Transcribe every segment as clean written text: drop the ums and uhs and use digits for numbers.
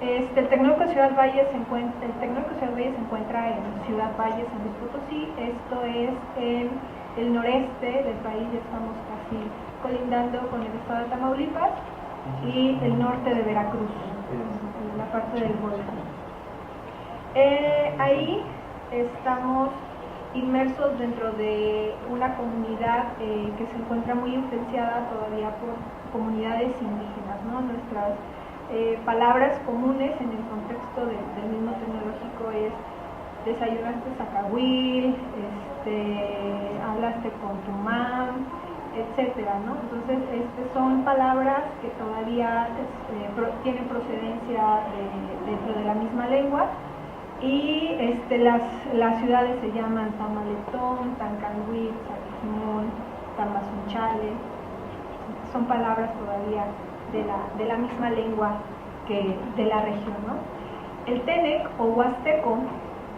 El Tecnológico de Ciudad Valle se encuentra en Ciudad Valle, San Luis Potosí. Esto es en el noreste del país, ya estamos casi colindando con el estado de Tamaulipas y el norte de Veracruz, en la parte del Golfo. Ahí estamos inmersos dentro de una comunidad que se encuentra muy influenciada todavía por comunidades indígenas, ¿no? Nuestras palabras comunes en el contexto del mismo tecnológico es desayunaste zacahuil, hablaste con tu mam, etcétera, ¿no? Entonces son palabras que todavía tienen procedencia dentro de la misma lengua. Y las ciudades se llaman Tamaletón, Tancanhuitz, Saquijimón, Tamazunchale. Son palabras todavía de la misma lengua que de la región, ¿no? El Tenec o Huasteco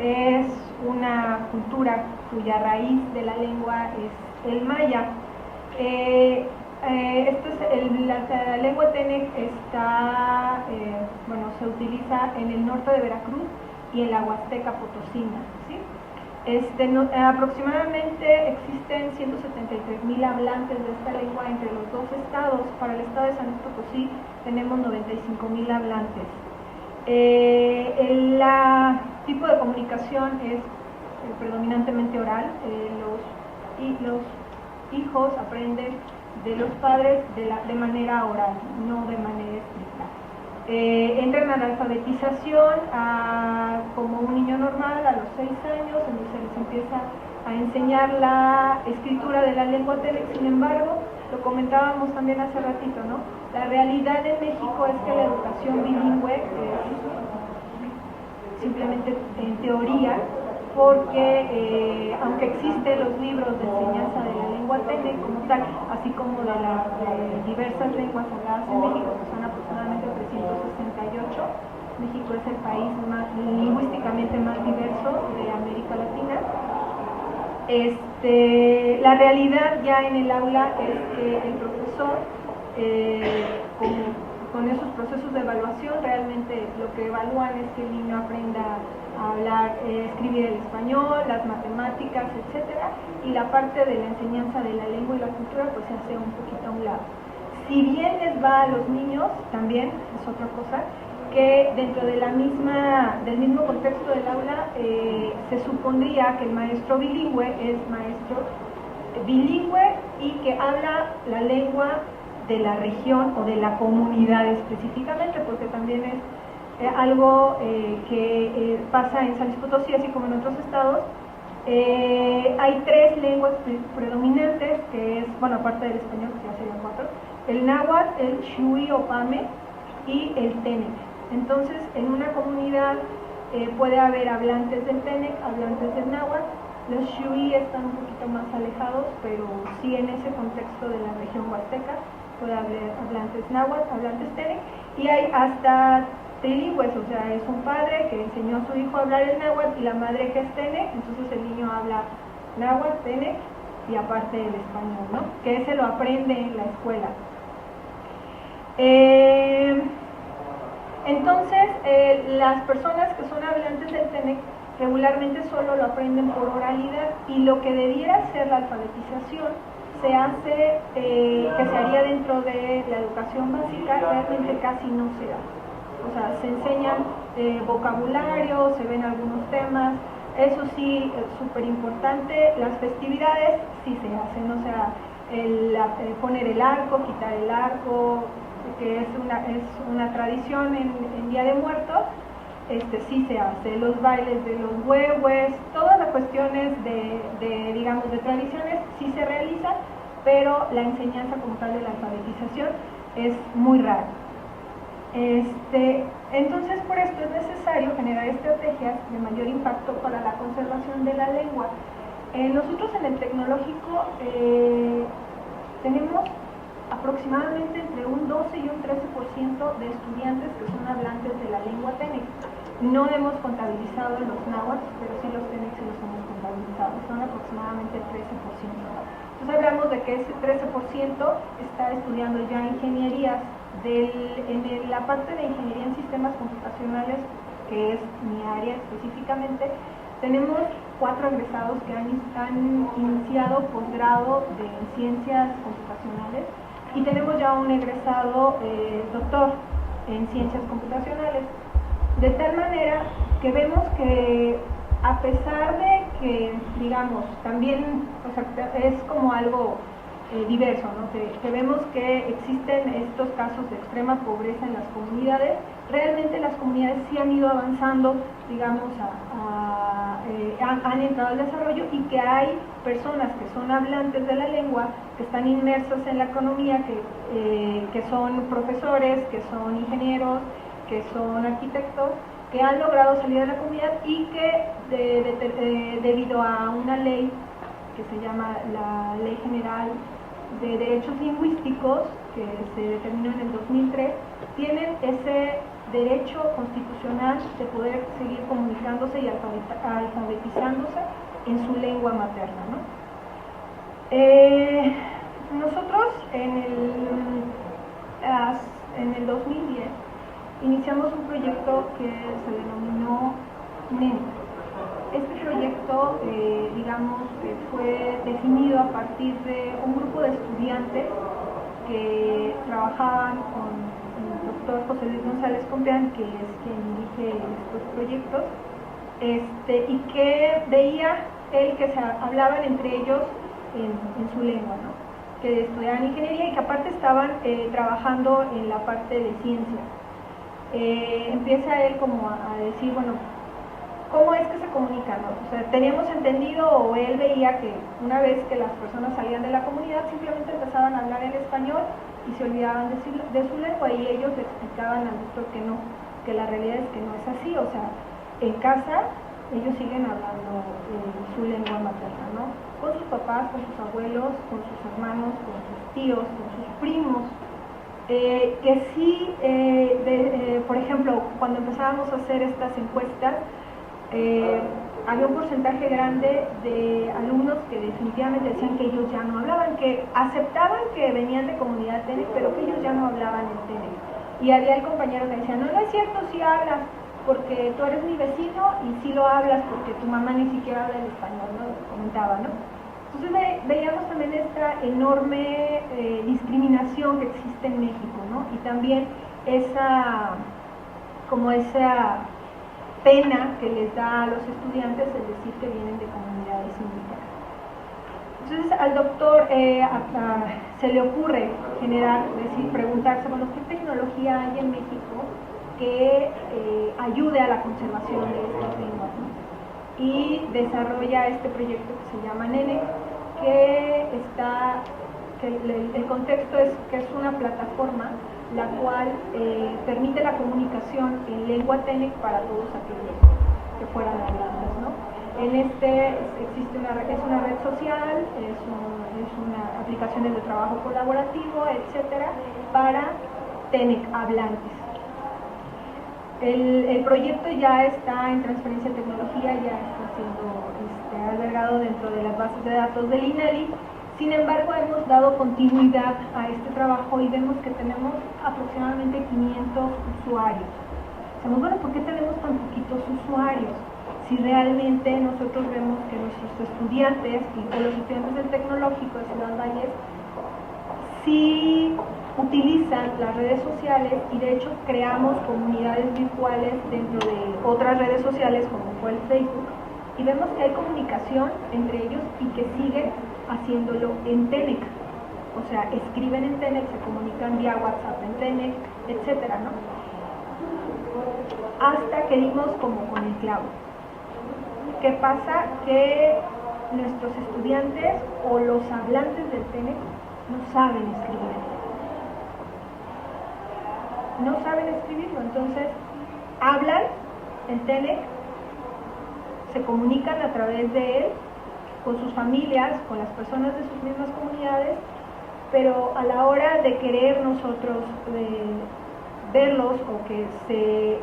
es una cultura cuya raíz de la lengua es el maya. La lengua Tenec se utiliza en el norte de Veracruz y en la Huasteca Potosina, ¿sí? Aproximadamente existen 173,000 hablantes de esta lengua entre los dos estados. Para el estado de San Luis Potosí tenemos 95,000 hablantes. El tipo de comunicación es predominantemente oral. Los hijos aprenden de los padres de manera oral, no de manera escrita. Entran a la alfabetización como un niño normal a los 6 años, en donde se les empieza a enseñar la escritura de la lengua Tenec. Sin embargo, lo comentábamos también hace ratito, ¿no? La realidad en México es que la educación bilingüe simplemente en teoría, porque aunque existen los libros de enseñanza de la lengua Tenec como tal, así como de las diversas lenguas habladas en México, que son aproximadamente 368, México es el país lingüísticamente más diverso de América Latina. La realidad ya en el aula es que el profesor, con esos procesos de evaluación, realmente lo que evalúan es que el niño aprenda a hablar, escribir el español, las matemáticas, etcétera, y la parte de la enseñanza de la lengua y la cultura pues se hace un poquito a un lado. Si bien les va a los niños, también es otra cosa, que dentro de del mismo contexto del aula se supondría que el maestro bilingüe es maestro bilingüe y que habla la lengua de la región o de la comunidad específicamente, porque también es algo que pasa en San Luis Potosí, así como en otros estados. Hay 3 lenguas predominantes, que es, aparte del español, que ya serían 4, el náhuatl, el xiuhí o pame y el Tenec. Entonces, en una comunidad puede haber hablantes del Tenec, hablantes del náhuatl. Los xiuhí están un poquito más alejados, pero sí en ese contexto de la región huasteca puede haber hablantes náhuatl, hablantes Tenec, y hay hasta trilingües, o sea, es un padre que enseñó a su hijo a hablar el náhuatl y la madre que es Tenec, entonces el niño habla náhuatl, Tenec y aparte el español, ¿no? Que ese lo aprende en la escuela. Entonces, las personas que son hablantes del Tenec regularmente solo lo aprenden por oralidad, y lo que debiera ser la alfabetización se hace, que se haría dentro de la educación básica, realmente casi no se da. O sea, se enseñan vocabulario, se ven algunos temas, eso sí, es súper importante. Las festividades sí se hacen, o sea, poner el arco, quitar el arco, que es una tradición en Día de Muertos, sí se hace. Los bailes de los huehues, todas las cuestiones digamos, de tradiciones sí se realizan, pero la enseñanza como tal de la alfabetización es muy rara. Entonces, por esto es necesario generar estrategias de mayor impacto para la conservación de la lengua. Nosotros en el tecnológico tenemos aproximadamente entre un 12 y un 13% de estudiantes que son hablantes de la lengua Tenec. No hemos contabilizado los náhuatl, pero sí los Tenec sí los hemos contabilizado, son aproximadamente el 13%. Entonces hablamos de que ese 13% está estudiando ya ingenierías En la parte de ingeniería en sistemas computacionales, que es mi área específicamente, tenemos 4 egresados que han iniciado posgrado de ciencias computacionales y tenemos ya un egresado doctor en ciencias computacionales, de tal manera que vemos que a pesar de que, digamos, también, o sea, es como algo diverso, ¿no? Que vemos que existen estos casos de extrema pobreza en las comunidades, realmente las comunidades sí han ido avanzando, digamos, han entrado al desarrollo, y que hay personas que son hablantes de la lengua, que están inmersas en la economía, que son profesores, que son ingenieros, que son arquitectos, que han logrado salir de la comunidad y que debido a una ley que se llama la Ley General de Derechos Lingüísticos, que se determinó en el 2003, tienen ese derecho constitucional de poder seguir comunicándose y alfabetizándose en su lengua materna, ¿no? Nosotros en el 2010 iniciamos un proyecto que se denominó NEN. Este proyecto, digamos, fue definido a partir de un grupo de estudiantes que trabajaban con el doctor José Luis González Compeán, que es quien dirige estos proyectos, y que veía él que se hablaban entre ellos en su lengua, ¿no? Que estudiaban ingeniería y que aparte estaban trabajando en la parte de ciencia. Empieza él como a decir, bueno, ¿cómo es que se comunican? ¿No? O sea, teníamos entendido, o él veía que una vez que las personas salían de la comunidad simplemente empezaban a hablar en español y se olvidaban de su lengua, y ellos le explicaban al doctor que no, que la realidad es que no es así. O sea, en casa ellos siguen hablando su lengua materna, ¿no? Con sus papás, con sus abuelos, con sus hermanos, con sus tíos, con sus primos. Que sí, por ejemplo, cuando empezábamos a hacer estas encuestas, había un porcentaje grande de alumnos que definitivamente decían que ellos ya no hablaban, que aceptaban que venían de comunidad TENEC, pero que ellos ya no hablaban en TENEC. Y había el compañero que decía, no, no es cierto, sí hablas, porque tú eres mi vecino y sí lo hablas porque tu mamá ni siquiera habla el español, ¿no? Comentaba, ¿no? Entonces veíamos también esta enorme discriminación que existe en México, ¿no? Y también esa pena que les da a los estudiantes el decir que vienen de comunidades indígenas. Entonces al doctor se le ocurre preguntarse, bueno, ¿qué tecnología hay en México que ayude a la conservación de estas lenguas, ¿no? Y desarrolla este proyecto que se llama NENEC, el contexto es que es una plataforma la cual permite la comunicación en lengua TENEC para todos aquellos que fueran hablantes, ¿no? Existe es una red social, es una aplicaciones de trabajo colaborativo, etcétera, para TENEC hablantes. El proyecto ya está en transferencia de tecnología, ya está siendo albergado dentro de las bases de datos del INALI. Sin embargo, hemos dado continuidad a este trabajo y vemos que tenemos aproximadamente 500 usuarios. Decimos, bueno, ¿por qué tenemos tan poquitos usuarios? Si realmente nosotros vemos que nuestros estudiantes y los estudiantes del Tecnológico de Ciudad Valles sí utilizan las redes sociales, y de hecho creamos comunidades virtuales dentro de otras redes sociales como fue el Facebook, y vemos que hay comunicación entre ellos y que siguen haciéndolo en TENEC. O sea, escriben en TENEC, se comunican vía WhatsApp en TENEC, etcétera, ¿no? Hasta que dimos como con el clavo. ¿Qué pasa? Que nuestros estudiantes o los hablantes del TENEC no saben escribir. No saben escribirlo, entonces hablan en TENEC, se comunican a través de él con sus familias, con las personas de sus mismas comunidades, pero a la hora de querer nosotros verlos o que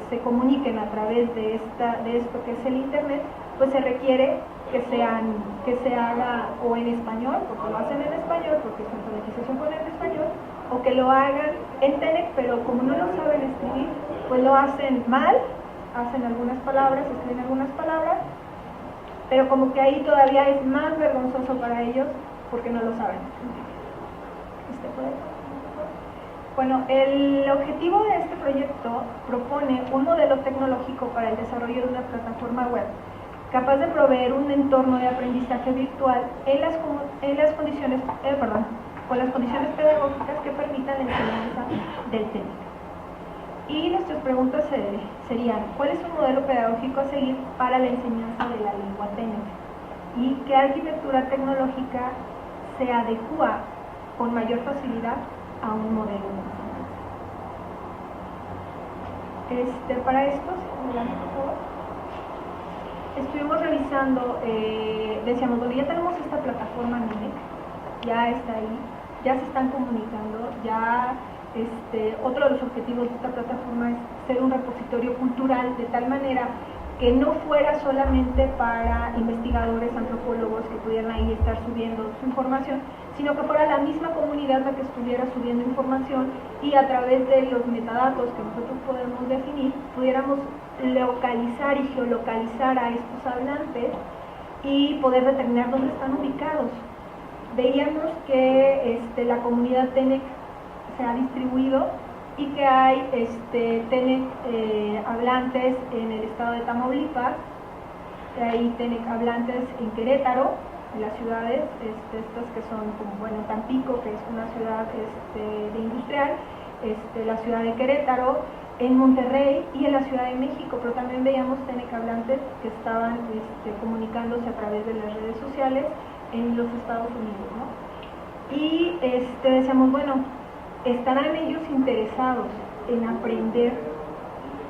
se comuniquen a través de esto que es el internet, pues se requiere que se haga o en español, porque lo hacen en español, porque su alfabetización con el español, o que lo hagan en TENEC, pero como no lo saben escribir, pues lo hacen mal, hacen algunas palabras, escriben algunas palabras, pero como que ahí todavía es más vergonzoso para ellos porque no lo saben escribir. Bueno, el objetivo de este proyecto propone un modelo tecnológico para el desarrollo de una plataforma web capaz de proveer un entorno de aprendizaje virtual con las condiciones pedagógicas que permitan la enseñanza del TENEC. Y nuestras preguntas serían, ¿cuál es un modelo pedagógico a seguir para la enseñanza de la lengua TENEC? ¿Y qué arquitectura tecnológica se adecua con mayor facilidad a un modelo de enseñanza? Para esto, por favor, estuvimos revisando, decíamos, bueno, ya tenemos esta plataforma NINEC, ya está ahí, ya se están comunicando, ya otro de los objetivos de esta plataforma es ser un repositorio cultural de tal manera que no fuera solamente para investigadores, antropólogos que pudieran ahí estar subiendo su información, sino que fuera la misma comunidad la que estuviera subiendo información y a través de los metadatos que nosotros podemos definir, pudiéramos localizar y geolocalizar a estos hablantes y poder determinar dónde están ubicados. Veíamos que la comunidad TENEC se ha distribuido y que hay TENEC hablantes en el estado de Tamaulipas, hay TENEC hablantes en Querétaro, en las ciudades, estas que son como, bueno, Tampico, que es una ciudad de industrial, la ciudad de Querétaro, en Monterrey y en la Ciudad de México, pero también veíamos TENEC hablantes que estaban comunicándose a través de las redes sociales en los Estados Unidos, ¿no? Y decíamos, bueno, ¿estarán ellos interesados en aprender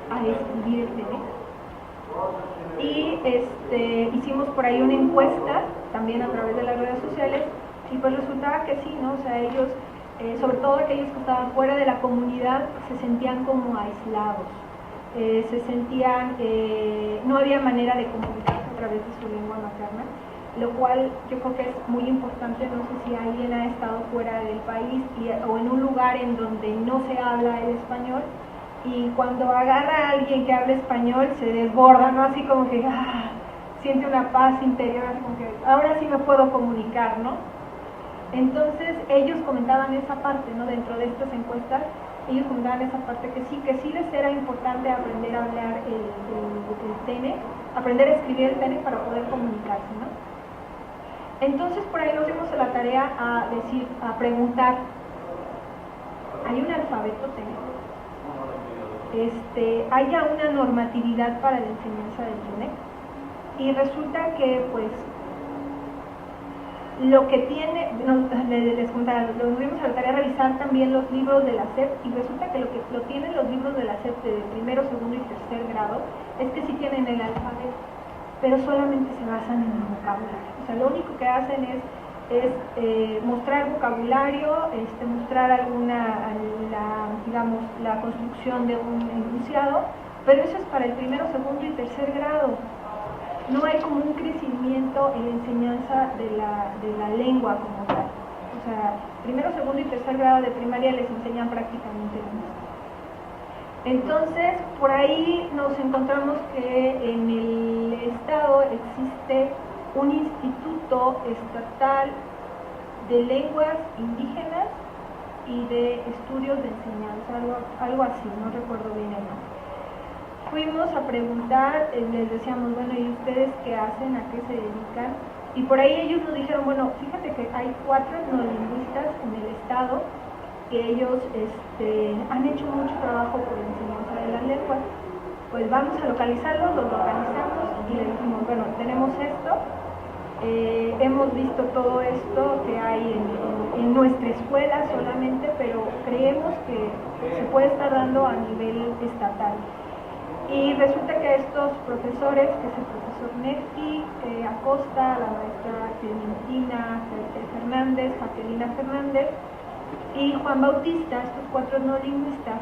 a escribir el TENEC? Y hicimos por ahí una encuesta, también a través de las redes sociales, y pues resultaba que sí, ¿no? O sea, ellos, sobre todo aquellos que estaban fuera de la comunidad, se sentían como aislados, se sentían, no había manera de comunicarse a través de su lengua materna, lo cual yo creo que es muy importante. No sé si alguien ha estado fuera del país o en un lugar en donde no se habla el español, y cuando agarra a alguien que habla español se desborda, ¿no? Así como que siente una paz interior, así como que ahora sí me puedo comunicar, ¿no? Entonces ellos comentaban esa parte, ¿no? Dentro de estas encuestas, ellos comentaban esa parte que sí les era importante aprender a hablar el TENEC, aprender a escribir el TENEC para poder comunicarse, ¿no? Entonces por ahí nos dimos a la tarea a preguntar, ¿hay un alfabeto TENEC? ¿Hay ya una normatividad para la enseñanza del TENEC? Y resulta que pues lo que tiene, les contaba, nos dimos a la tarea de revisar también los libros de la SEP, y resulta que lo tienen los libros de la SEP de primero, segundo y tercer grado, es que sí tienen el alfabeto, pero solamente se basan en el vocabulario. O sea, lo único que hacen es mostrar vocabulario, mostrar digamos, la construcción de un enunciado, pero eso es para el primero, segundo y tercer grado. No hay como un crecimiento en la enseñanza de la lengua como tal. O sea, primero, segundo y tercer grado de primaria les enseñan prácticamente lo mismo. Entonces, por ahí nos encontramos que en el estado existe un instituto estatal de lenguas indígenas y de estudios de enseñanza, algo así, no recuerdo bien el nombre. Fuimos a preguntar, les decíamos, bueno, ¿y ustedes qué hacen? ¿A qué se dedican? Y por ahí ellos nos dijeron, bueno, fíjate que hay 4 etnolingüistas en el estado que ellos han hecho mucho trabajo por la enseñanza de las lenguas. Pues vamos a localizarlos, los localizamos y les dijimos, bueno, tenemos esto, hemos visto todo esto que hay en nuestra escuela solamente, pero creemos que se puede estar dando a nivel estatal. Y resulta que estos profesores, que es el profesor Nefki Acosta, la maestra Clementina Fernández, Jacquelina Fernández y Juan Bautista, estos 4 no lingüistas,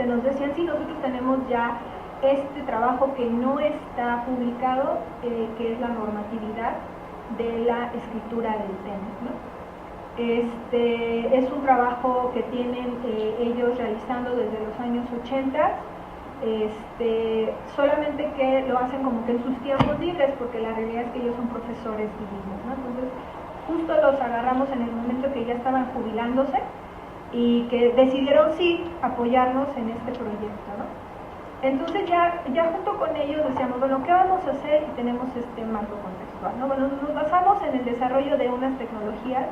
nos decían, sí, nosotros tenemos ya este trabajo que no está publicado, que es la normatividad de la escritura del TENEC, ¿no? Es un trabajo que tienen ellos realizando desde los años 80, solamente que lo hacen como que en sus tiempos libres, porque la realidad es que ellos son profesores bilingües, ¿no? Entonces, justo los agarramos en el momento que ya estaban jubilándose y que decidieron sí apoyarnos en este proyecto, ¿no? Entonces ya junto con ellos decíamos, bueno, ¿qué vamos a hacer? Y tenemos este marco contextual, ¿no? Bueno, nos basamos en el desarrollo de unas tecnologías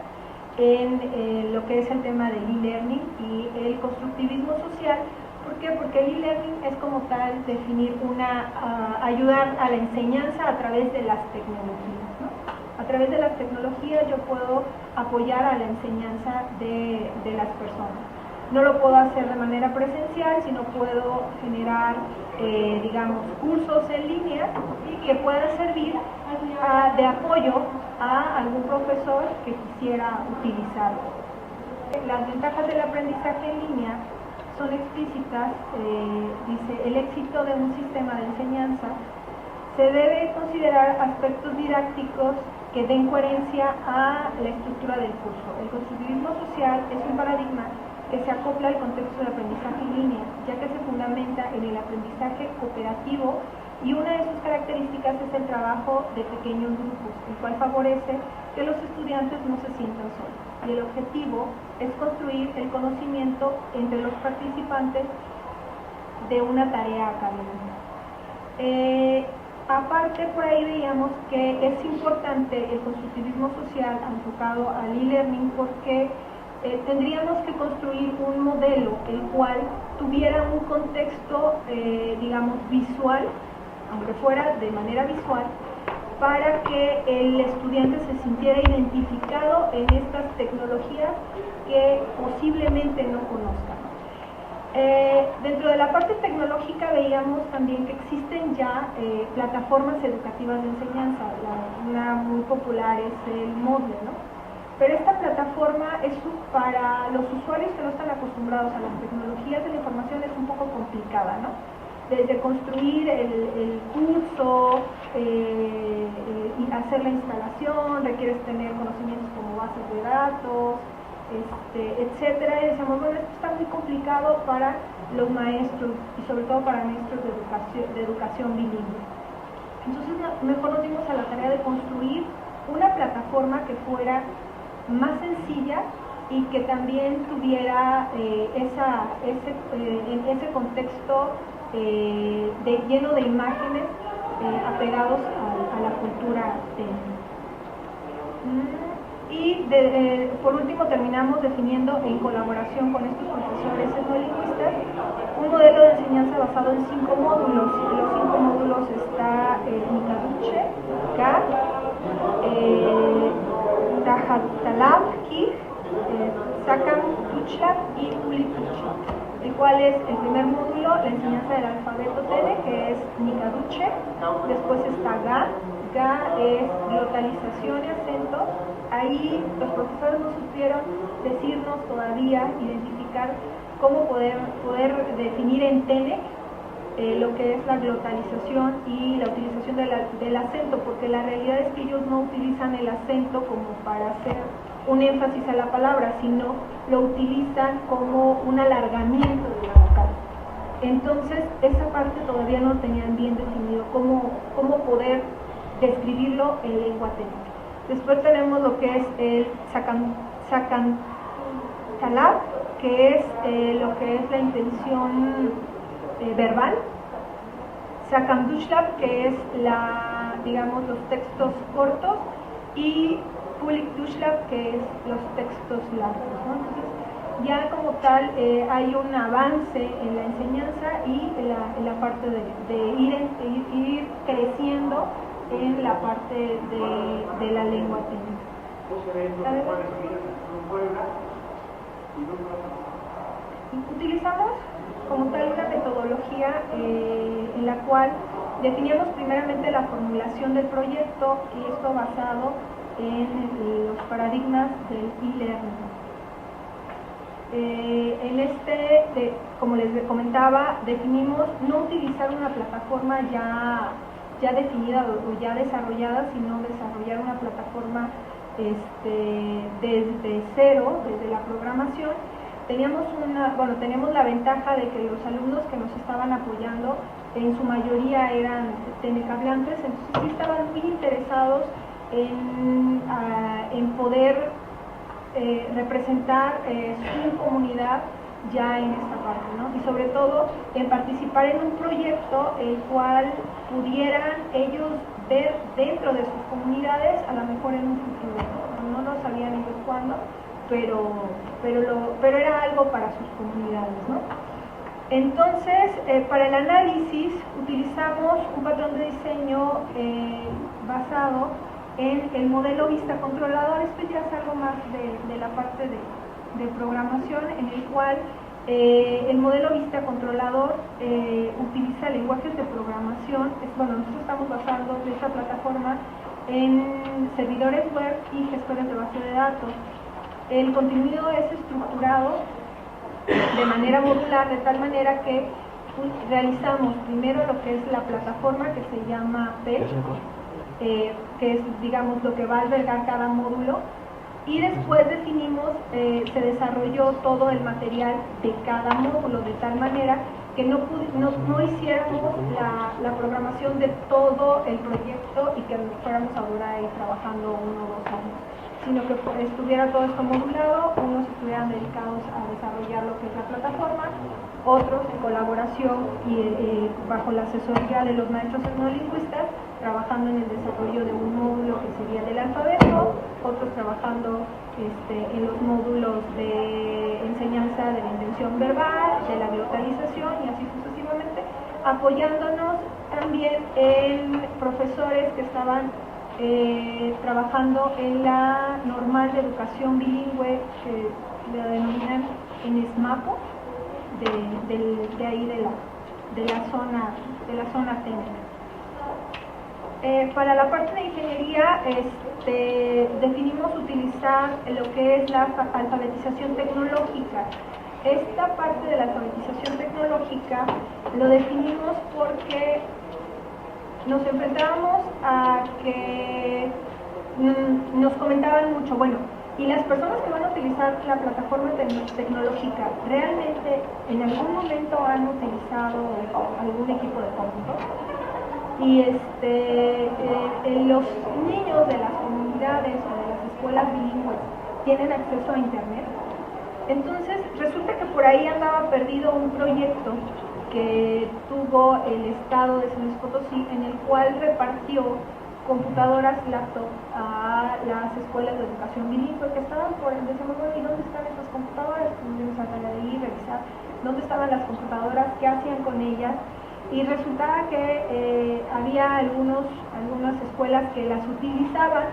en lo que es el tema del e-learning y el constructivismo social. ¿Por qué? Porque el e-learning es como tal definir ayudar a la enseñanza a través de las tecnologías, ¿no? A través de las tecnologías yo puedo apoyar a la enseñanza de las personas. No lo puedo hacer de manera presencial, sino puedo generar, digamos, cursos en línea y que pueda servir de apoyo a algún profesor que quisiera utilizarlo. Las ventajas del aprendizaje en línea son explícitas. Dice, el éxito de un sistema de enseñanza se debe considerar aspectos didácticos que den coherencia a la estructura del curso. El constructivismo social es un paradigma que se acopla al contexto de aprendizaje en línea, ya que se fundamenta en el aprendizaje cooperativo y una de sus características es el trabajo de pequeños grupos, el cual favorece que los estudiantes no se sientan solos. Y el objetivo es construir el conocimiento entre los participantes de una tarea académica. Aparte, por ahí veíamos que es importante el constructivismo social enfocado al e-learning porque tendríamos que construir un modelo el cual tuviera un contexto, digamos, visual, aunque fuera de manera visual, para que el estudiante se sintiera identificado en estas tecnologías que posiblemente no conozca. Dentro de la parte tecnológica veíamos también que existen ya plataformas educativas de enseñanza. Una muy popular es el Moodle, ¿no? Pero esta plataforma es para los usuarios que no están acostumbrados a las tecnologías de la información, es un poco complicada, ¿no? Desde construir el curso, y hacer la instalación, requieres tener conocimientos como bases de datos, etcétera. Y decíamos, bueno, esto está muy complicado para los maestros y sobre todo para maestros de educación bilingüe. Entonces mejor nos dimos a la tarea de construir una plataforma que fuera más sencilla y que también tuviera ese contexto lleno de imágenes apegados a la cultura técnica. Y por último terminamos definiendo en colaboración con estos profesores etnolingüistas un modelo de enseñanza basado en 5 módulos. Los 5 módulos está Nikaduche, Ka, Tajatalabki, Sakam Tuchla y Ulituchla, el cual es el primer módulo, la enseñanza del alfabeto Tene, que es Nikaduche. Después está Ga es glotalización y acento. Ahí los profesores no supieron decirnos todavía, identificar cómo poder definir en Tene lo que es la glotalización y la utilización del acento, porque la realidad es que ellos no utilizan el acento como para hacer un énfasis a la palabra, sino lo utilizan como un alargamiento de la vocal. Entonces, esa parte todavía no tenían bien definido cómo poder describirlo en lengua técnica. Después tenemos lo que es el Sakantalab, que es lo que es la intención verbal. Sakamdushlab, que es digamos, los textos cortos, y Pulikdushlab, que es los textos largos, ¿no? Entonces, ya como tal hay un avance en la enseñanza y en la parte de ir creciendo en la parte de la lengua técnica. Utilizamos como tal una metodología en la cual definíamos primeramente la formulación del proyecto, y esto basado en los paradigmas del e-learning. Como les comentaba, definimos no utilizar una plataforma ya definida o ya desarrollada, sino desarrollar una plataforma desde cero, desde la programación. Tenemos la ventaja de que los alumnos que nos estaban apoyando en su mayoría eran tenecablantes, entonces sí estaban muy interesados en poder representar su comunidad ya en esta parte, ¿no? Y sobre todo en participar en un proyecto el cual pudieran ellos ver dentro de sus comunidades a lo mejor en un futuro, no lo sabían ellos cuándo, pero era algo para sus comunidades, ¿no? Entonces, para el análisis utilizamos un patrón de diseño basado en el modelo vista controlador. Esto ya es algo más de la parte de programación, en el cual el modelo vista controlador utiliza lenguajes de programación. Nosotros estamos basando esta plataforma en servidores web y gestores de base de datos. El contenido es estructurado de manera modular, de tal manera que realizamos primero lo que es la plataforma, que se llama PET, que es, digamos, lo que va a albergar cada módulo, y después definimos, se desarrolló todo el material de cada módulo, de tal manera que no hiciéramos la programación de todo el proyecto y que fuéramos a durar ahí trabajando 1 o 2 años, sino que estuviera todo esto modulado, unos estuvieran dedicados a desarrollar lo que es la plataforma, otros en colaboración y bajo la asesoría de los maestros etnolingüistas, trabajando en el desarrollo de un módulo que sería del alfabeto, otros trabajando en los módulos de enseñanza de la intención verbal, de la glotalización y así sucesivamente, apoyándonos también en profesores que estaban trabajando en la normal de educación bilingüe, que la denominan en SMAPO, de ahí de la zona técnica. Para la parte de ingeniería definimos utilizar lo que es la alfabetización tecnológica. Esta parte de la alfabetización tecnológica lo definimos porque nos enfrentábamos a que nos comentaban mucho, bueno, y las personas que van a utilizar la plataforma tecnológica, ¿realmente en algún momento han utilizado algún equipo de cómputo? Y los niños de las comunidades o de las escuelas bilingües tienen acceso a internet. Entonces resulta que por ahí andaba perdido un proyecto que tuvo el estado de San Luis Potosí, en el cual repartió computadoras laptop a las escuelas de educación bilingüe que estaban por el desarrollo. ¿Y dónde están esas computadoras? Tuvimos a tarea de ir, revisar dónde estaban las computadoras, qué hacían con ellas, y resultaba que había algunas escuelas que las utilizaban,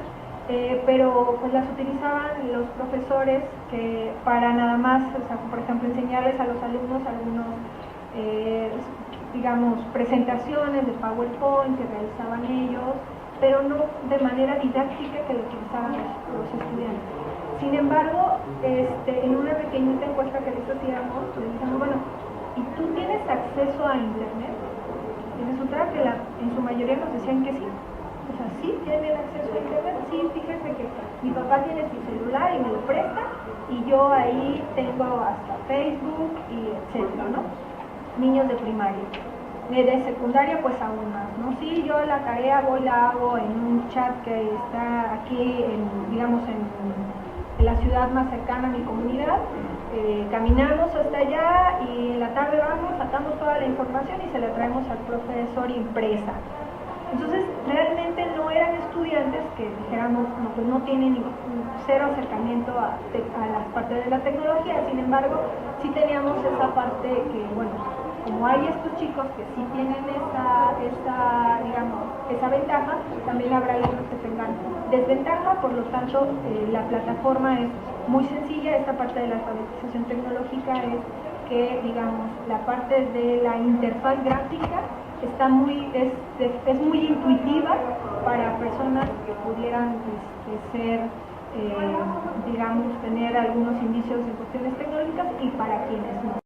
pero pues las utilizaban los profesores que para nada más, o sea, por ejemplo, enseñarles a los alumnos algunos digamos, presentaciones de PowerPoint que realizaban ellos, pero no de manera didáctica que lo utilizaban los estudiantes. Sin embargo, en una pequeñita encuesta que les hacíamos, les decíamos, bueno, ¿y tú tienes acceso a internet? Y resulta que en su mayoría nos decían que sí. O sea, sí tienen acceso a internet, sí, fíjense que mi papá tiene su celular y me lo presta, y yo ahí tengo hasta Facebook y etcétera, ¿no? Niños de primaria. De secundaria pues aún más, ¿no? Sí, yo la tarea la hago en un chat que está aquí, digamos, en la ciudad más cercana a mi comunidad. Caminamos hasta allá y en la tarde vamos, sacamos toda la información y se la traemos al profesor impresa. Entonces, realmente no eran estudiantes que dijéramos, no, pues no tienen cero acercamiento a las partes de la tecnología. Sin embargo, sí teníamos esa parte que, bueno, como hay estos chicos que sí tienen esa ventaja, también habrá algunos que tengan desventaja. Por lo tanto, la plataforma es muy sencilla. Esta parte de la alfabetización tecnológica es que, digamos, la parte de la interfaz gráfica es muy intuitiva para personas que pudieran ser, digamos, tener algunos indicios de cuestiones tecnológicas, y para quienes no.